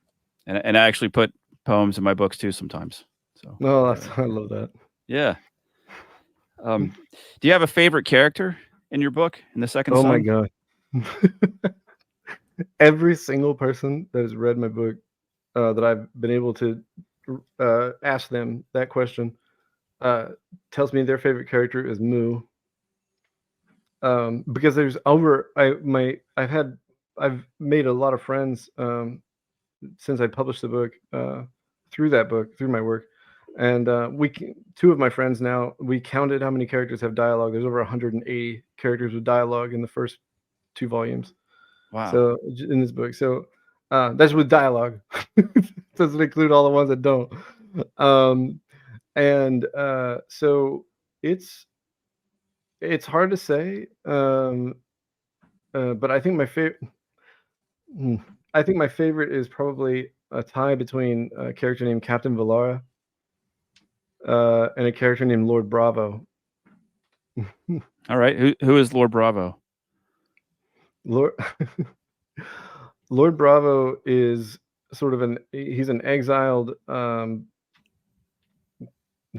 [SPEAKER 1] and I actually put poems in my books too sometimes. So
[SPEAKER 2] No,
[SPEAKER 1] uh,
[SPEAKER 2] I love that.
[SPEAKER 1] yeah. Um, do you have a favorite character in your book in the Second
[SPEAKER 2] Oh my
[SPEAKER 1] Son?
[SPEAKER 2] god. Every single person that has read my book, that I've been able to ask them that question, uh, tells me their favorite character is Moo. Because there's over I my I've made a lot of friends since I published the book, through my work, and two of my friends now, we counted how many characters have dialogue. There's over 180 characters with dialogue in the first 2 volumes.
[SPEAKER 1] Wow.
[SPEAKER 2] So in this book, so that's with dialogue. Doesn't include all the ones that don't. Um, and so it's it's hard to say, but I think my favorite. I think my favorite is probably a tie between a character named Captain Valara and a character named Lord Bravo.
[SPEAKER 1] All right. Who is Lord Bravo?
[SPEAKER 2] Lord Lord Bravo is sort of he's an exiled.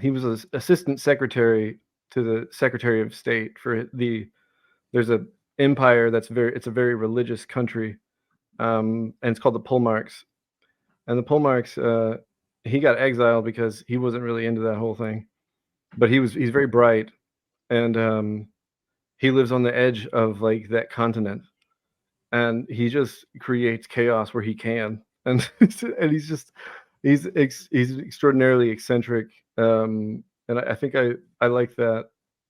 [SPEAKER 2] He was an assistant secretary to the Secretary of State for there's a empire it's a very religious country, and it's called the Polmarks. And the Polmarks, he got exiled because he wasn't really into that whole thing, but he's very bright, and he lives on the edge of like that continent, and he just creates chaos where he can, and and he's extraordinarily eccentric, and I think I like that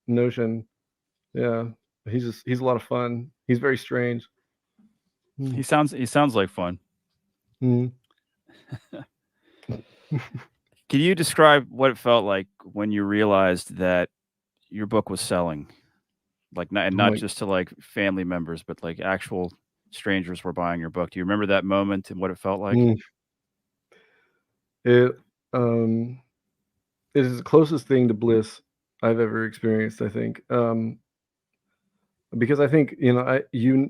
[SPEAKER 2] notion. Yeah, he's a lot of fun. He's very strange. Mm.
[SPEAKER 1] He sounds like fun.
[SPEAKER 2] Mm.
[SPEAKER 1] Can you describe what it felt like when you realized that your book was selling? Like, not and
[SPEAKER 2] Oh
[SPEAKER 1] not
[SPEAKER 2] my.
[SPEAKER 1] just to, like, family members, but, like, actual strangers were buying your book. Do you remember that moment and what it felt like?
[SPEAKER 2] Mm. It um it is the closest thing to bliss I've ever experienced, I think. Because I think, you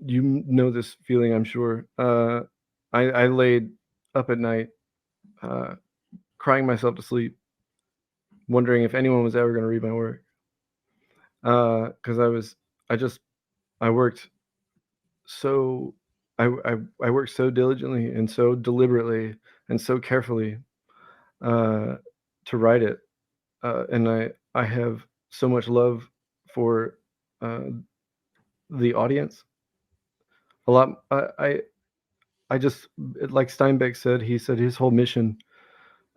[SPEAKER 2] know this feeling, I'm sure. I laid up at night, uh, crying myself to sleep, wondering if anyone was ever gonna read my work. 'Cause I just I worked so I worked so diligently and so deliberately and so carefully, uh, to write it, and I have so much love for, uh, the audience. A lot I just like Steinbeck said, he said his whole mission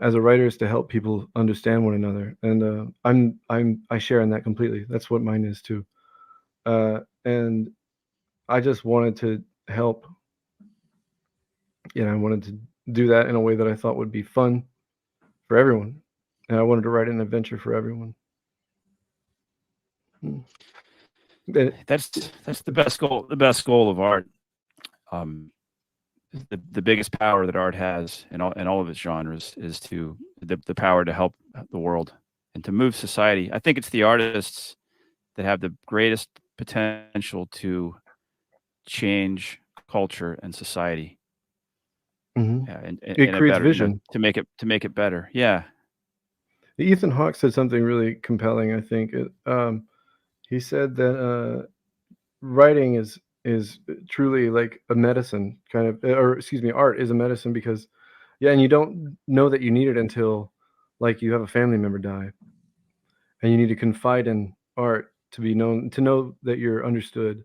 [SPEAKER 2] as a writer is to help people understand one another, and I share in that completely. That's what mine is too. And I just wanted to help. I wanted to do that in a way that I thought would be fun for everyone, and I wanted to write an adventure for everyone. Mm. And
[SPEAKER 1] That's the best goal. The best goal of art. Um, the biggest power that art has in all of its genres is the power to help the world and to move society. I think it's the artists that have the greatest potential to change culture and society,
[SPEAKER 2] Mhm. It
[SPEAKER 1] in a
[SPEAKER 2] creates
[SPEAKER 1] better,
[SPEAKER 2] vision.
[SPEAKER 1] to make it better. Yeah.
[SPEAKER 2] Ethan Hawke said something really compelling. I think he said that writing is truly like a medicine, kind of, or excuse me, art is a medicine because, yeah, and you don't know that you need it until, like, you have a family member die, and you need to confide in art to be known, to know that you're understood,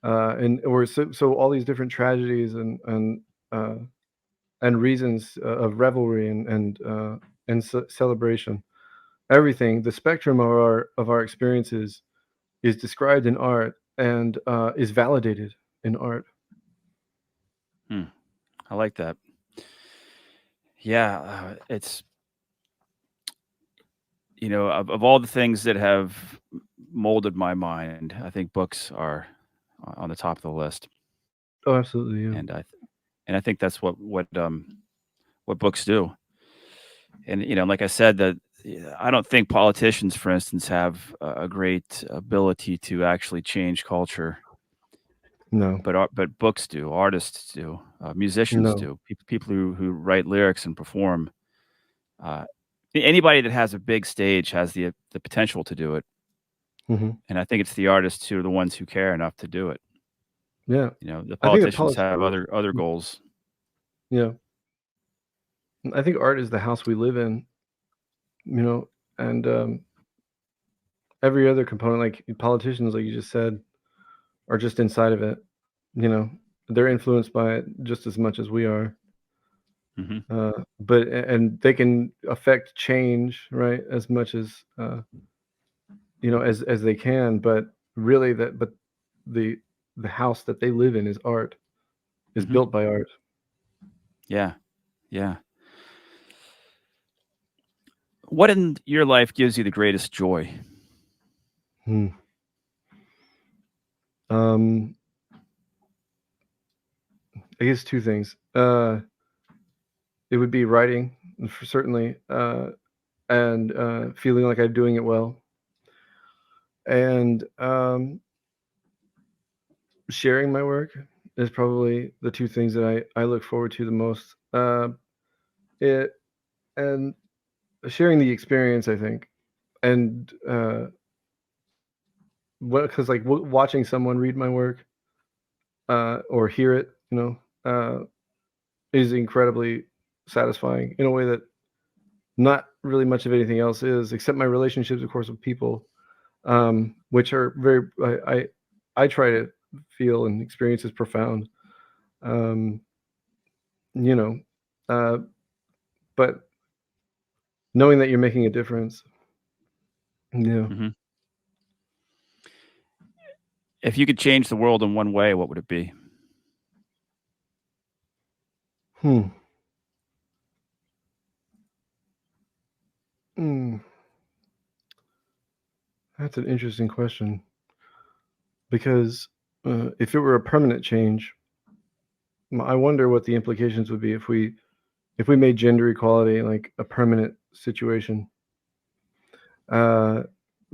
[SPEAKER 2] and or so all these different tragedies uh, and reasons of revelry and celebration, everything, the spectrum of our experiences is described in art and is validated in art.
[SPEAKER 1] Hmm. I like that. Yeah. It's, of all the things that have molded my mind, I think books are on the top of the list.
[SPEAKER 2] Oh, absolutely, yeah.
[SPEAKER 1] And I think that's what books do. And like I said, that I don't think politicians, for instance, have a great ability to actually change culture,
[SPEAKER 2] No,
[SPEAKER 1] but books do, artists do, musicians
[SPEAKER 2] no.
[SPEAKER 1] do, people who write lyrics and perform. Uh, Anybody that has a big stage has the potential to do it,
[SPEAKER 2] Mhm.
[SPEAKER 1] and I think it's the artists who are the ones who care enough to do it.
[SPEAKER 2] Yeah.
[SPEAKER 1] The
[SPEAKER 2] I think that
[SPEAKER 1] politicians have other
[SPEAKER 2] mm,
[SPEAKER 1] goals.
[SPEAKER 2] yeah. I think art is the house we live in, you know, and, every other component, like politicians, like you just said, are just inside of it, you know? They're influenced by it just as much as we are,
[SPEAKER 1] Hmm.
[SPEAKER 2] but and they can affect change, right, as much as, as they can, but really the the house that they live in is art, is
[SPEAKER 1] Hmm.
[SPEAKER 2] built by art.
[SPEAKER 1] Yeah, yeah. What in your life gives you the greatest joy?
[SPEAKER 2] Hmm. Um, I guess 2 things. It would be writing, for certainly, and, feeling like I'm doing it well, and, sharing my work is probably the 2 things that I look forward to the most. It and sharing the experience, I think, and, because like, watching someone read my work, or hear it, is incredibly satisfying in a way that not really much of anything else is, except my relationships, of course, with people, which are very I try to feel and experience as profound. Um, you know, uh, but knowing that you're making a difference. Yeah.
[SPEAKER 1] Hmm. If you could change the world in one way, what would it be?
[SPEAKER 2] Hmm. Mm. That's an interesting question because if it were a permanent change, I wonder what the implications would be if we made gender equality like a permanent situation. Uh,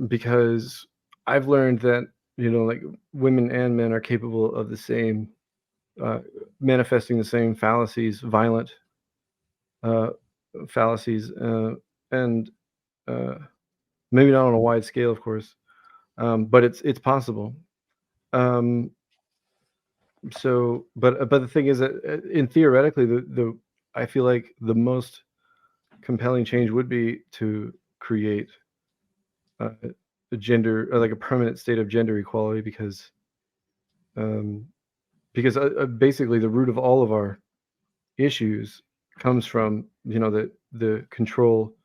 [SPEAKER 2] because I've learned that like women and men are capable of the same, uh, manifesting the same fallacies, violent uh, fallacies, and uh, maybe not on a wide scale, of course, but it's possible. Um, but the thing is that in theoretically, the I feel like the most compelling change would be to create uh, a gender, like a permanent state of gender equality, um, because basically the root of all of our issues comes from, the control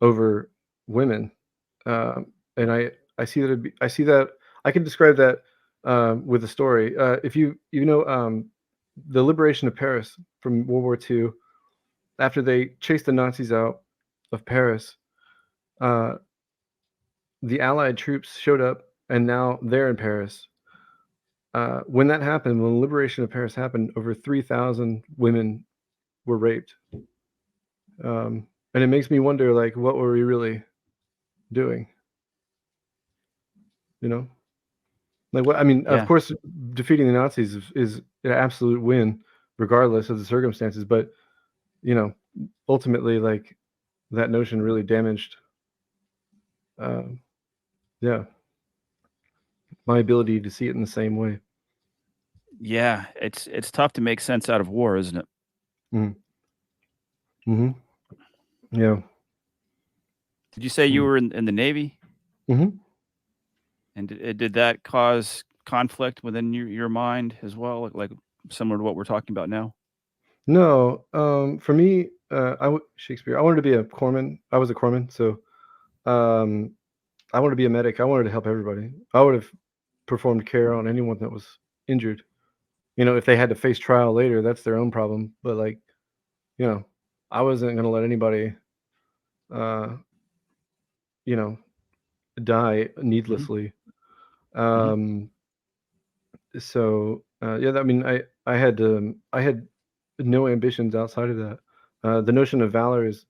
[SPEAKER 2] over women. And I see that I see that I can describe that with a story. If you know the liberation of Paris from World War II, after they chased the Nazis out of Paris, uh, the Allied troops showed up, and now they're in Paris. When that happened, when the liberation of Paris happened, over 3,000 women were raped. And it makes me wonder, like, what were we really doing? You know, like what? I mean, of
[SPEAKER 1] Yeah.
[SPEAKER 2] course, defeating the Nazis is an absolute win, regardless of the circumstances. But you know, ultimately, like that notion really damaged, um, yeah, my ability to see it in the same way.
[SPEAKER 1] Yeah, it's tough to make sense out of war, isn't it?
[SPEAKER 2] Mm. Hmm. Yeah.
[SPEAKER 1] Did you say you
[SPEAKER 2] Mm.
[SPEAKER 1] were in the Navy?
[SPEAKER 2] Hmm.
[SPEAKER 1] And did that cause conflict within your mind as well, like similar to what we're talking about now?
[SPEAKER 2] No, for me, Shakespeare. I wanted to be a corpsman. I was a corpsman, so um, I wanted to be a medic. I wanted to help everybody. I would have performed care on anyone that was injured. If they had to face trial later, that's their own problem. But like, you know, I wasn't gonna let anybody, uh, you know, die
[SPEAKER 1] Mhm,
[SPEAKER 2] needlessly.
[SPEAKER 1] mhm.
[SPEAKER 2] Um, so yeah, I mean, I had no ambitions outside of that. The notion of valor is,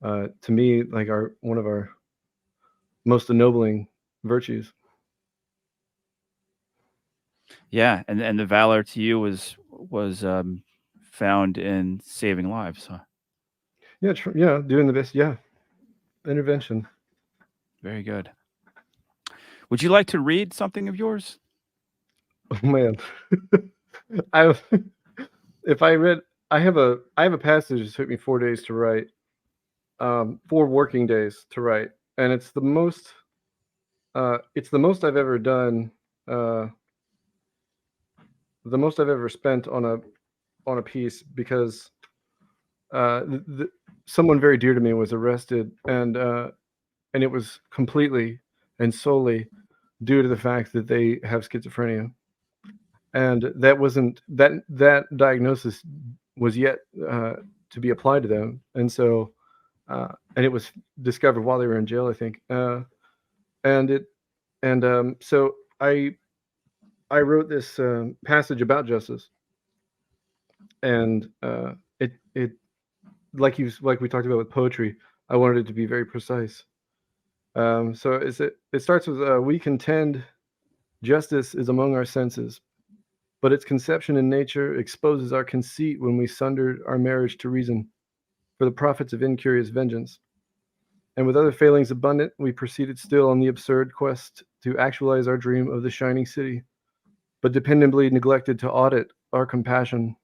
[SPEAKER 2] to me, like our one of our most ennobling virtues.
[SPEAKER 1] Yeah, and the valor to you was found in saving lives, huh?
[SPEAKER 2] Yeah, yeah, doing the best. Yeah, intervention.
[SPEAKER 1] Very good. Would you like to read something of yours?
[SPEAKER 2] Oh man, I if I read, I have a passage that took me 4 days to write, 4 working days to write, and it's the most I've ever done, uh, the most I've ever spent on a piece because someone very dear to me was arrested, and it was completely and solely due to the fact that they have schizophrenia, and that diagnosis was yet to be applied to them, and it was discovered while they were in jail, I think, and it and so I wrote this passage about justice, and it like we talked about with poetry, I wanted it to be very precise. So it starts with, we contend justice is among our senses, but its conception in nature exposes our conceit when we sundered our marriage to reason for the profits of incurious vengeance. And with other failings abundant, we proceeded still on the absurd quest to actualize our dream of the shining city, but dependently neglected to audit our compassion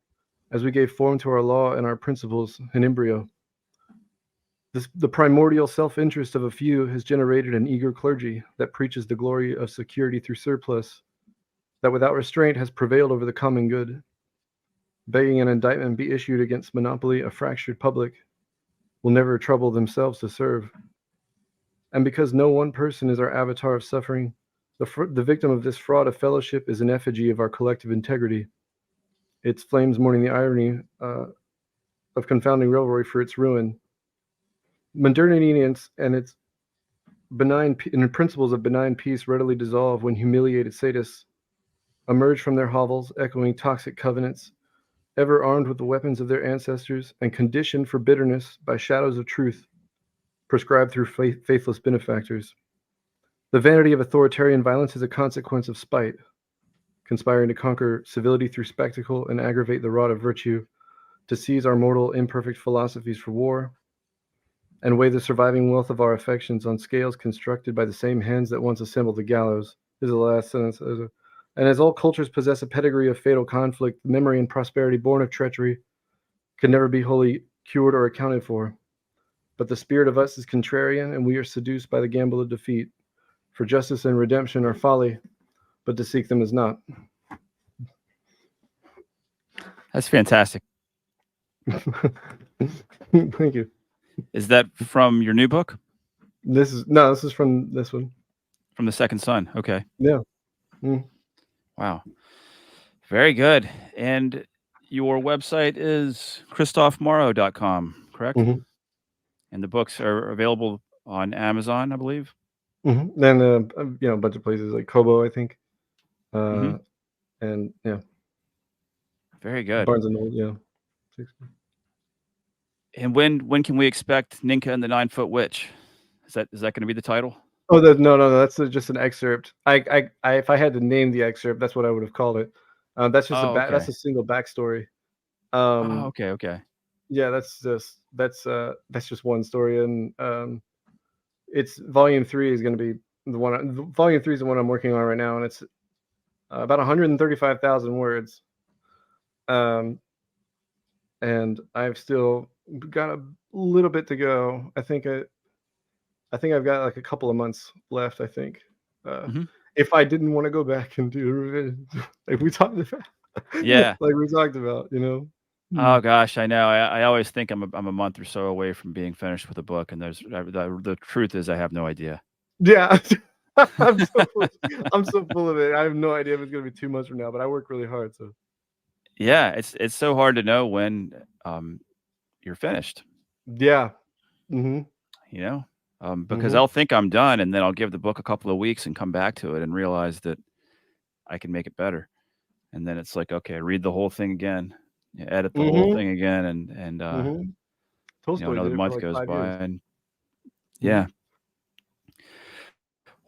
[SPEAKER 2] as we gave form to our law and our principles in embryo. The primordial self-interest of a few has generated an eager clergy that preaches the glory of security through surplus, that without restraint has prevailed over the common good. Begging an indictment be issued against monopoly, a fractured public will never trouble themselves to serve. And because no one person is our avatar of suffering, the victim of this fraud of fellowship is an effigy of our collective integrity, its flames mourning the irony of confounding revelry for its ruin. Modernity and its benign and principles of benign peace readily dissolve when humiliated sadists emerge from their hovels, echoing toxic covenants, ever armed with the weapons of their ancestors and conditioned for bitterness by shadows of truth prescribed through faithless benefactors. The vanity of authoritarian violence is a consequence of spite, conspiring to conquer civility through spectacle and aggravate the rod of virtue, to seize our mortal imperfect philosophies for war, and weigh the surviving wealth of our affections on scales constructed by the same hands that once assembled the gallows. This is the last sentence. And as all cultures possess a pedigree of fatal conflict, memory and prosperity born of treachery can never be wholly cured or accounted for. But the spirit of us is contrarian, and we are seduced by the gamble of defeat. For justice and redemption are folly, but to seek them is not.
[SPEAKER 1] That's fantastic.
[SPEAKER 2] Thank you.
[SPEAKER 1] Is that from your new book?
[SPEAKER 2] This is from this one.
[SPEAKER 1] From The Second Son. Okay.
[SPEAKER 2] Yeah. Mm.
[SPEAKER 1] Wow. Very good. And your website is kristofmorrow.com, correct?
[SPEAKER 2] Mhm.
[SPEAKER 1] And the books are available on Amazon, I believe.
[SPEAKER 2] Mhm. Then, a bunch of places like Kobo, I think.
[SPEAKER 1] Hmm.
[SPEAKER 2] Uh, and yeah,
[SPEAKER 1] Very good.
[SPEAKER 2] Barnes and Noble. Yeah.
[SPEAKER 1] And when can we expect Ninka and the 9 Foot Witch? Is that going to be the title?
[SPEAKER 2] Oh, no. That's just an excerpt. If I had to name the excerpt, that's what I would have called it. That's just
[SPEAKER 1] Oh,
[SPEAKER 2] that's
[SPEAKER 1] okay.
[SPEAKER 2] a single backstory.
[SPEAKER 1] Oh,
[SPEAKER 2] Um,
[SPEAKER 1] okay, okay.
[SPEAKER 2] yeah, that's just one story, and it's volume 3 is going to be volume 3 is the one I'm working on right now, and it's about 135,000 words. Um, and I've still got a little bit to go. I think I've got like a couple of months left. I think uh,
[SPEAKER 1] Hmm.
[SPEAKER 2] if I didn't want to go back and do revenge, like we talked about,
[SPEAKER 1] Yeah.
[SPEAKER 2] you know. Hmm.
[SPEAKER 1] Oh gosh, I know. I always think I'm a month or so away from being finished with a book, and the truth is I have no idea.
[SPEAKER 2] Yeah, I'm so full of it. I have no idea if it's gonna be 2 months from now, but I work really hard. So
[SPEAKER 1] Yeah, it's so hard to know when um, you're finished.
[SPEAKER 2] yeah. Mhm.
[SPEAKER 1] You know, because
[SPEAKER 2] Mhm.
[SPEAKER 1] I'll think I'm done, and then I'll give the book a couple of weeks and come back to it and realize that I can make it better. And then it's like, okay, read the whole thing again, edit the whole
[SPEAKER 2] Mhm.
[SPEAKER 1] thing again, and
[SPEAKER 2] Mhm. Tolstoy
[SPEAKER 1] another
[SPEAKER 2] did it for
[SPEAKER 1] month
[SPEAKER 2] like
[SPEAKER 1] goes
[SPEAKER 2] 5 years.
[SPEAKER 1] by, and
[SPEAKER 2] Mhm.
[SPEAKER 1] yeah.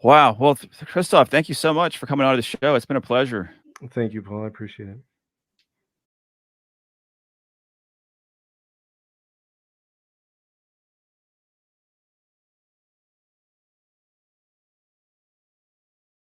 [SPEAKER 1] Wow. Well, Christoph, thank you so much for coming on to the show. It's been a pleasure.
[SPEAKER 2] Thank you, Paul. I appreciate it.